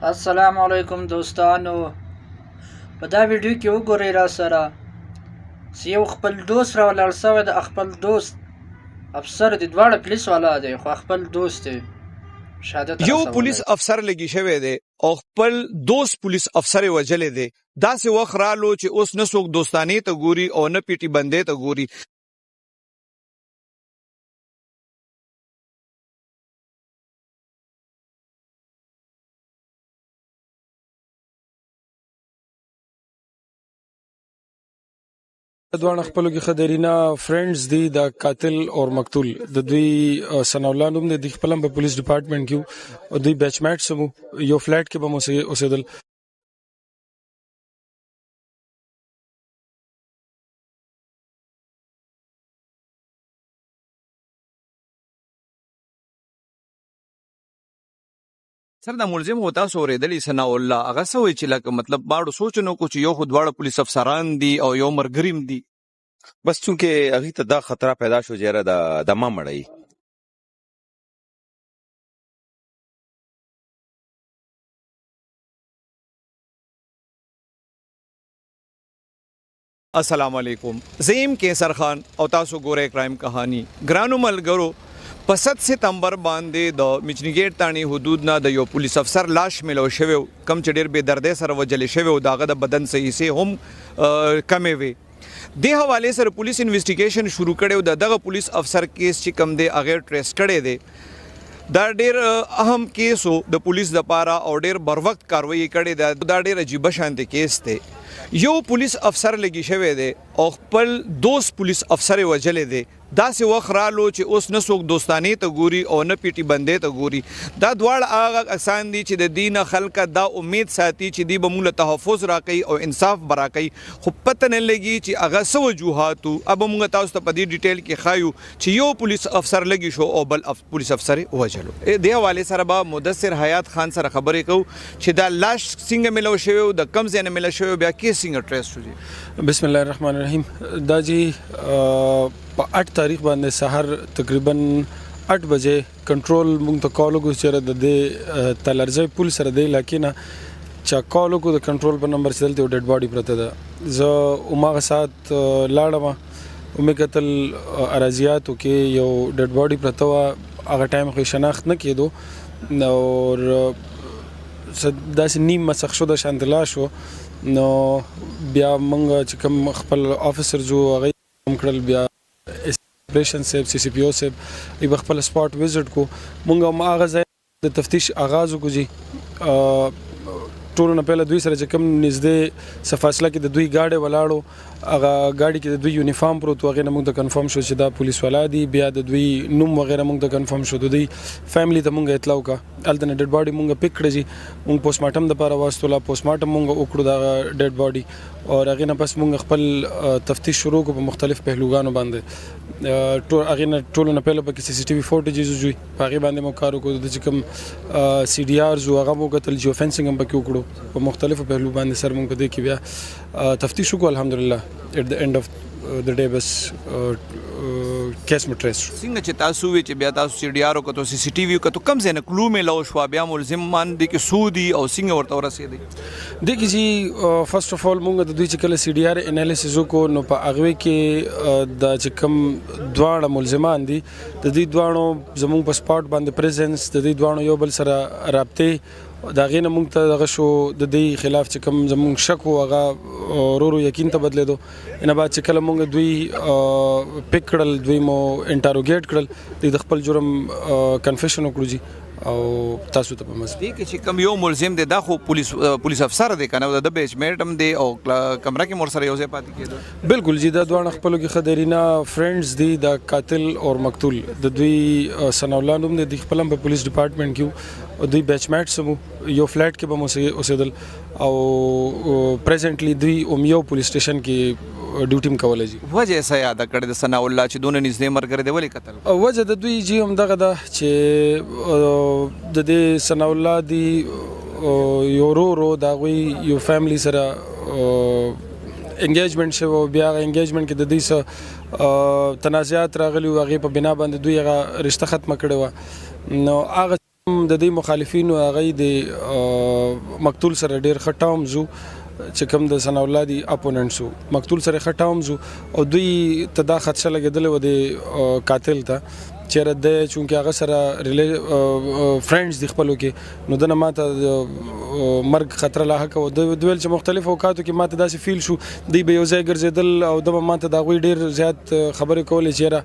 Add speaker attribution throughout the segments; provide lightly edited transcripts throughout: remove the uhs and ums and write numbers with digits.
Speaker 1: السلام علیکم دوستانو. په دا ویډیو کې وګورئ را سره چې یو خپل دوست راولاړ شوی د خپل دوست افسر دی، دواړه پولیس والا دی خو خپل دوست دی شهادت
Speaker 2: یو پولیس افسر لګی شوی دی او خپل دوست پولیس افسر وجلې دی. داسې وخت رالو چې اوس نه څوک دوستانې ته ګوري او نه پیټي بندې ته ګوري.
Speaker 3: دوه خپلو کې خدرینا فرندز دي د قاتل او مقتول د دوی سناولا نوم د خپل په پولیس ډپارټمنټ کې او دوی بیچ میټ سمو یو فلیټ کې به مو اوسېدل.
Speaker 2: سر د ملزم هو تاسو اورېدلی ثناء الله هغه څه وایي چې لکه مطلب باړو سوچ نو کو چې یو خو دواړه پولیس افسران دي او یو مرګریم دي.
Speaker 4: بس چونکه هغه ته دا خطر پیدا شو جره د ما مړی.
Speaker 2: السلام علیکم، زیم کیسر خان او تاسو ګورئ کرائم کہانی. ګرانو ملګرو، په 7 ستمبر باندې د میچنګیټ تانی حدود نه د یو پولیس افسر لاش ملو شوی کم چې ډیر بے دردۍ سره وجل شوی او داغه د بدن صحیح سه هم کمې وي. د حواله سره پولیس انویسټیګیشن شروع کړي او دغه پولیس افسر کیس چې کم دی هغه ټریس کړي دی. دا ډیر اهم کیس د پولیس د پاره او ډیر بر وخت کاروایی کړي دا ډیر عجیب شانت کیس دی. یو پولیس افسر لګی شوی دی او خپل دوست پولیس افسر وجلې دی. داسې وخت رالو چې اوس نه څوک دوستانې ته ګوري او نه پیټي بندې ته ګوري. دا دواړه هغه کسان دي چې د دین خلک دا امید ساتي چې دی به موږ تحفظ راکړي او انصاف براکړي، خو پته نه لګي چې هغه څه وجوهات اب موږ تاسو ته په دې ډیټیل کې خایو چې یو پولیس افسر لګي شو او بل پولیس افسر وجلو. د حواله سره به مدثر حیات خان سره خبرې کوو چې دا لاش څنګه ملو شوی او د کم ځای نه ملو شوی بیا کې څنګه ټریس شو.
Speaker 3: بسم الله الرحمن الرحیم. دا جی په 8 تاریخ باندې سحر تقریبا 8 بجې کنټرول مونږ ته کال وکړو چې د دې تلرځي پول سره دی لکه چا کال وکړو د کنټرول په نمبر سره د ډیډ باډي پرته ده. زه عمره سات لاړم او مې کتل اراضیاتو کې یو ډیډ باډي پرته و. هغه ټایم خو شناخت نه کېدو نو داسې نیم مسخ شو د شانتلا شو. نو بیا مونږ چې کوم خپل افیسر جو هغه هم کړل، بیا اپریشن سیب سی پی او سیب ای خپل سپاٹ وزټ کو مونږ هم هغه ځای د تفتیش آغاز وکړو. جی ټولو نه پهله دوی سره چې کوم نږدې فاصله کې د دوی گاډي ولاړو، هغه گاډي کې د دوی یونیفارم پروت وغه نه موږ ته کنفرم شو چې دا پولیس والا دي. بیا د دوی نوم وغیرہ موږ ته کنفرم شو، د دوی فیملی ته موږ اطلاع وکړه. الته ډیډ باډي موږ پک کړی، موږ پوسټ مارټم د لپاره واستولا. پوسټ مارټم موږ وکړو دا ډیډ باډي او هغه نه پس موږ خپل تفتیش شروع کو په مختلف پهلوګانو باندې. ټولو نه پهله پکې سی سی ټي وي فوټیجز جوړي هغه باندې مو کار وکړو. د چې کوم سی ډي آر زو هغه مو کتل، جیو فینسینګ هم پکې وکړو. په مختلفو پهلو باندې سر مونږ دې کې بیا تفتیش وکړو. الحمدلله at the end of the day بس کیس مټریس شو.
Speaker 2: څنګه چې تاسو وی چې بیا تاسو سی ډي آر او کتو سی سی ټي وي کتو کم زنه کلو مې لو شو بیا ملزم مان دي کې سودي او څنګه ورته ورسېدي.
Speaker 3: د کی جی فرست اف اول مونږ د دوی چې کله سی ډي آر انالیسس وکړو نو په هغه کې د چې کوم دواړه ملزمان دي د دې دواړو زموږ په سپاټ باندې پریزنس د دې دواړو یو بل سره رابطه دا غینه مونږ ته دغه شو د دې خلاف چې کوم زموږ شک و هغه ورو یقین ته بدلیدو. نه بعد چې کله مونږ دوی پک کړل، دوی مو انټروګیټ کړل، د خپل جرم کنفیشن وکړو. جی او تاسو ته په مسئله
Speaker 2: کې چې کوم یو ملزم دی دا خو پولیس افسر دی کنه د بیچ میټ هم دی او کمره کې مور سره یو ځای پاتې کېدو.
Speaker 3: بالکل جی دا دوه خپلو کې خدرینا فرندز دي د قاتل او مقتول د دوی سناولا نوم د خپل په پولیس ډپارټمنټ کې او دوی بیچ میټ سمو یو فلیټ کې به مو اوسېدل او پریزنټلی دوی یو پولیس سټیشن کې ډیوټي کوله. جی
Speaker 2: وجه یې یاد کړی د ثناء الله چې دونه نږدې مرګ دی ولې قتل؟
Speaker 3: وجه د دوی جی هم دغه ده چې د دې ثناء الله دی یو ورو دا غوي یو فیملی سره انګیجمنٹ شو. بیا انګیجمنٹ کې د دې سره تنازعات راغلي او هغه په بنا باندې دوی هغه رشتہ ختم کړو. نو هغه د دې مخالفینو هغه د مقتول سره ډیر خټاوم زو چې کوم د ثناء الله دی اپوننټسو مقتول سره خټاوم زو او دوی تدا خدشه لګیدل و د قاتل ته چیرې د چونکه هغه سره فرندز د خپلو کې نو دنه ماته مرګ خطر لا حق او د دویل چې مختلف اوقاتو کې ماته داسې فیل شو دی به یو ځای ګرځیدل او د ماته دا غوي ډیر زیات خبرې کولې چیرې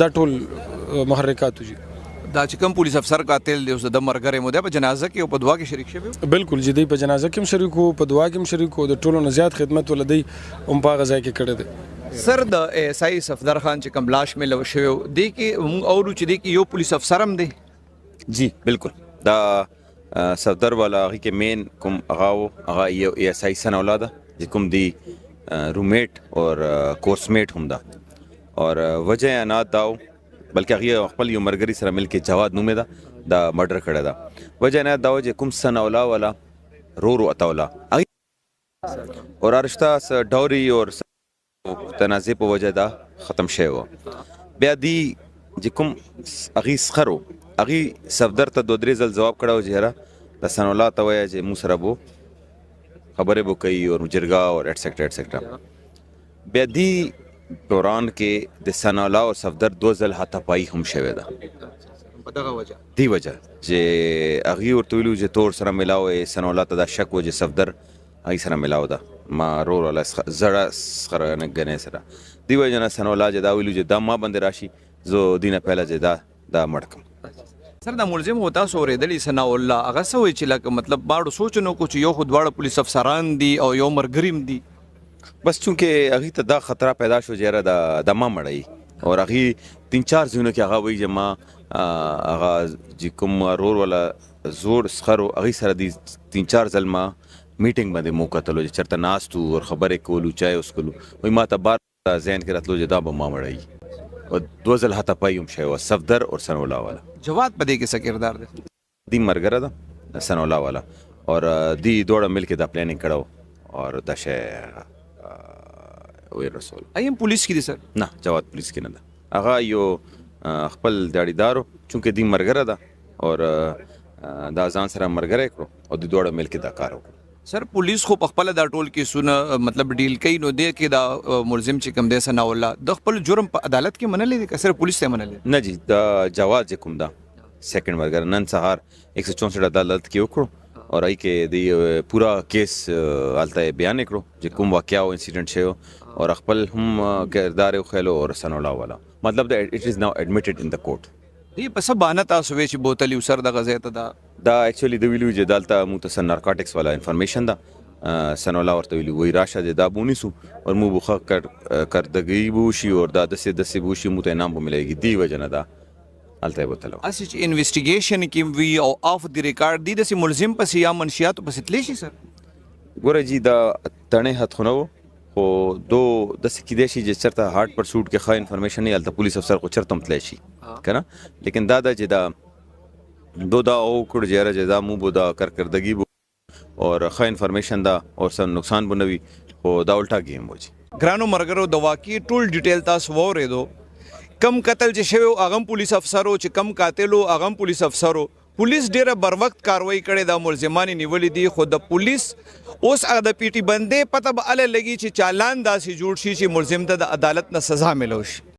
Speaker 3: دا ټول محرکات وجي
Speaker 2: دا چې کوم پولیس افسر قاتل دی اوس د مرګره مو د په جنازه کې او په دعا کې شریک شوی
Speaker 3: بالکل جدي په جنازه کې هم شریک وو په دعا کې هم شریک وو د ټولو نه زیات خدمت ولدی هم په غزا کې کړی دی
Speaker 2: سر د ایسائی صفدر خان چې کوم لاش ملو شوی دی کې موږ اورو چې دی کې یو پولیس افسر هم دی
Speaker 4: جی بالکل دا صفدر والا هغه کې مین کوم هغه یو ایسائی ثناء الله ده چې کوم دی روممیټ اور کورس میټ هم ده اور وجه عنایت داو بلکې هغه خپل یو مرګري سره مل کې جواد نومه ده دا مرډر کړی ده وجه عنایت داو چې کوم ثناء الله والا رو اتاولا اور رشتہ ډوري اور تنازع په وجه دا ختم شوی و بیا دی چې کوم هغه سخرو هغه صفدر ته 2-3 ځل جواب کړو چې هره د ثناء الله ته وایي چې مو سره بو خبرې بو کوي او جرګه او ایټسټرا بیا دی دوران کې د ثناء الله او صفدر 2 ځل هاتپای هم شوی ده
Speaker 2: په دغه وجه
Speaker 4: دی وجه چې هغه ورته ویلو چې تور سره ملاو ثناء الله ته دا شک و چې صفدر هغه سره ملاو ده ما رور ولا زړه سره نه غنې سره دی وجه نه ثناء الله چې دا ویلو چې دا ما باندې راشي زه دینه پهلا چې دا مړکم
Speaker 2: سر دا ملزم ہوتا سوریدلی ثناء الله هغه سوې چې لکه مطلب باړو سوچنو کو چې یو خود واړه پولیس افسران دي او یو مرګریم دي
Speaker 4: بس چونکه هغه ته دا خطر پیدا شو چې د ما مړی اور هغه 3-4 ځونه کې هغه وی چې ما هغه چې کوم رور ولا زور سخرو هغه سره دي 3-4 ځل ما میټینګ باندې موقع تلو چې چرته ناستو او خبرې کولو چای اوس کولو وای ما ته بار ذهن کې راتلو چې دا به ما مړی او 2 ځل هته پایم شوی صفدر اور ثناء الله والا
Speaker 2: جواد په دې کې څه کردار دی
Speaker 4: دی مرګره ده ثناء الله والا اور دی دوړه مل کې دا پلانینګ کړو اور دا شی وی رسول
Speaker 2: ایم پولیس کې دي سر
Speaker 4: نه جواد پولیس کې نه ده هغه یو خپل داړیدارو چونکه دی مرګره ده اور دا ځان سره مرګره کړو او د دوړه مل کې دا کار وکړو
Speaker 2: سر پولیس خو په خپل دا ټول کې سونه مطلب ډیل کوي نو دی کې دا ملزم چې کوم دی ثناء الله د خپل جرم په عدالت کې منلې دي که صرف پولیس ته منلې
Speaker 4: نه جی دا جواد چې کوم دا سیکنډ مرګره نن سهار 164 عدالت کې وکړو اور ای کې دی پورا کیس حالته بیان کړو چې کوم واقعیا او انسیډنٹ شوی اور خپل هم کردار خلو اور ثناء الله والا مطلب دا اٹ از ناو ایڈمیټډ ان د کورټ
Speaker 2: دی په سبا نه تاسو وی چې بوتل یو سر د غزې ته
Speaker 4: دا اکچولی د ویلو چې دالته متصن نارکوټکس والا انفارمیشن دا ثناء الله ورته ویلو وی راشه دا بونیسو اور مو بخ کردګي بوشي اور دا د بوشي مو ته انعام مليږي دی وجنه دا الته بوتلو
Speaker 2: اسی چې انویسټیګیشن کې وی او اف دی ریکارډ دی د ملزم پس یا منشیات پس تلی شي سر
Speaker 4: ګوره جی دا تنه هات خنو خو دو د سکیدې شي چې چرته هارت پرسوټ کې ښه انفارمیشن نه الته پولیس افسر کو چرته متلی شي کنه لیکن دا چې دا دو دا او کړ جره جزا مو بو دا کردګي بو اور ښه انفارمیشن دا اور سم نقصان بنوي خو دا الټا گیم وځي
Speaker 2: ګرانو مرګرو د واقعي ټول ډیټیل تاسو وورېدو کم قتل چې شوی اغم پولیس افسرو چې کم قاتلو اغم پولیس افسرو پولیس ډیره بر وخت کاروایی کړي دا ملزمان نیولې دي خو د پولیس اوس هغه د پی ټی بندې پته به اله لګي چې چالان داسې جوړ شي چې ملزم ته د عدالت نه سزا ملو شي